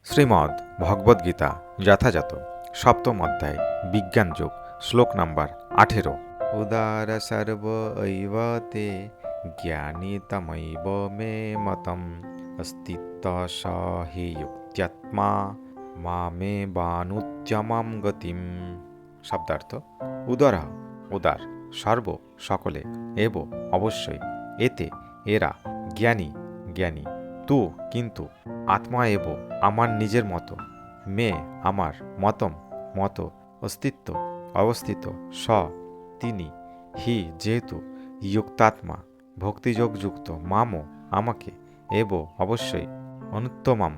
শ্রীমদ্ ভগবদ্গীতা যথাযথ সপ্তম অধ্যায় বিজ্ঞান যোগ শ্লোক নাম্বার 18। উদার সর্ব ঐব তে জ্ঞানী তমৈব মে মতম অস্তিত্ব স হি যুক্ত্যাত্মা মে বানুচ্যমাম গতিম। শব্দার্থ: উদর উদার, সর্ব সকলে, এব অবশ্যই, এতে এরা, জ্ঞানী জ্ঞানী, তু কিন্তু, আত্মা এব আমার নিজের মতো, মে আমার, মতম মত, অস্তিত্ব অবস্থিত, স তিনি, হি যেহেতু, যুক্তাত্মা ভক্তিযোগ যুক্ত, মামো আমাকে, এব অবশ্যই, অনুত্তমাম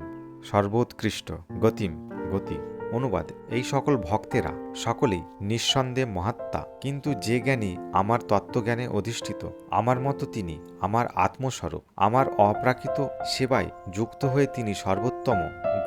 সর্বোৎকৃষ্ট, গতিম গতি। অনুবাদ: এই সকল ভক্তেরা সকলেই নিঃসন্দেহে মহাত্মা, কিন্তু যে জ্ঞানী আমার তত্ত্বজ্ঞানে অধিষ্ঠিত, আমার মতো তিনি আমার আত্মস্বরূপ, আমার অপ্রাকৃত সেবায় যুক্ত হয়ে তিনি সর্বোত্তম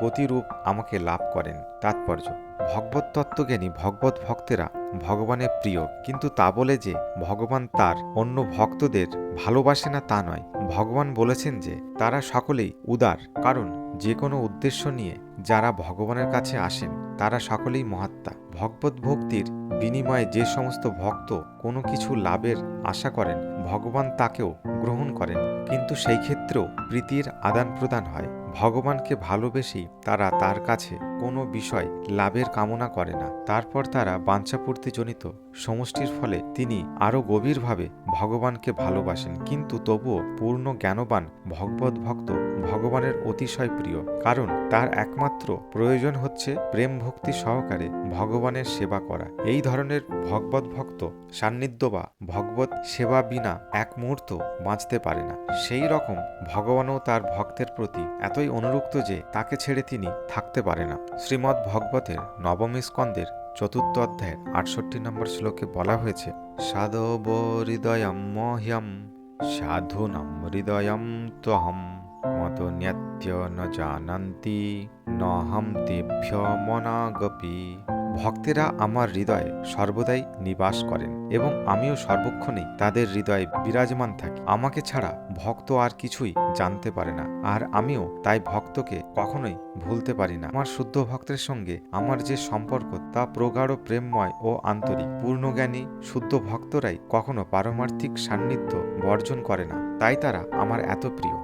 গতিরূপ আমাকে লাভ করেন। তাৎপর্য: ভগবত তত্ত্বজ্ঞানী ভগবত ভক্তেরা ভগবানের প্রিয়, কিন্তু তা বলে যে ভগবান তার অন্য ভক্তদের ভালোবাসে না তা নয়। ভগবান বলেছেন যে তারা সকলেই উদার, কারণ যে কোনো উদ্দেশ্য নিয়ে যারা ভগবানের কাছে আসেন তারা সকলেই মহাত্মা। ভগবত ভক্তির বিনিময়ে যে সমস্ত ভক্ত কোনো কিছু লাভের আশা করেন, ভগবান তাকেও গ্রহণ করেন, কিন্তু সেই ক্ষেত্রেও প্রীতির আদান প্রদান হয়। ভগবানকে ভালোবেসেই তারা তার কাছে কোনো বিষয় লাভের কামনা করে না। তারপর তারা বাঞ্ছাপূর্তিজনিত সমষ্টির ফলে তিনি আরও গভীরভাবে ভগবানকে ভালোবাসেন, কিন্তু তবুও পূর্ণ জ্ঞানবান ভগবত ভক্ত ভগবানের অতিশয় প্রিয়, কারণ তার একমাত্র প্রয়োজন হচ্ছে প্রেম ভক্তি সহকারে ভগবানের সেবা করা। এই ধরনের ভগবত ভক্ত সান্নিধ্য বা ভগবত সেবা বিনা এক মুহূর্ত বাঁচতে পারে না। সেই রকম ভগবানও তার ভক্তের প্রতি এতই অনুরক্ত যে তাকে ছেড়ে তিনি থাকতে পারে না। শ্রীমদ্ ভগবতের নবম স্কন্দের চতুর্থ অধ্যায়ের 68 নম্বর শ্লোকে বলা হয়েছে, সাধব হৃদয়ম মহ্যম সাধুনাম হৃদয়ম ত্বহম মত ন্যত্য ন জানন্তি নহম তেভ্য মনাগপি। ভক্তেরা আমার হৃদয়ে সর্বদাই নিবাস করেন এবং আমিও সর্বক্ষণেই তাদের হৃদয়ে বিরাজমান থাকি। আমাকে ছাড়া ভক্ত আর কিছুই জানতে পারে না, আর আমিও তাই ভক্তকে কখনোই ভুলতে পারি না। আমার শুদ্ধ ভক্তের সঙ্গে আমার যে সম্পর্ক তা প্রগাঢ়, প্রেমময় ও আন্তরিক। পূর্ণজ্ঞানী শুদ্ধ ভক্তরাই কখনো পারমার্থিক সান্নিধ্য বর্জন করে না, তাই তারা আমার এত প্রিয়।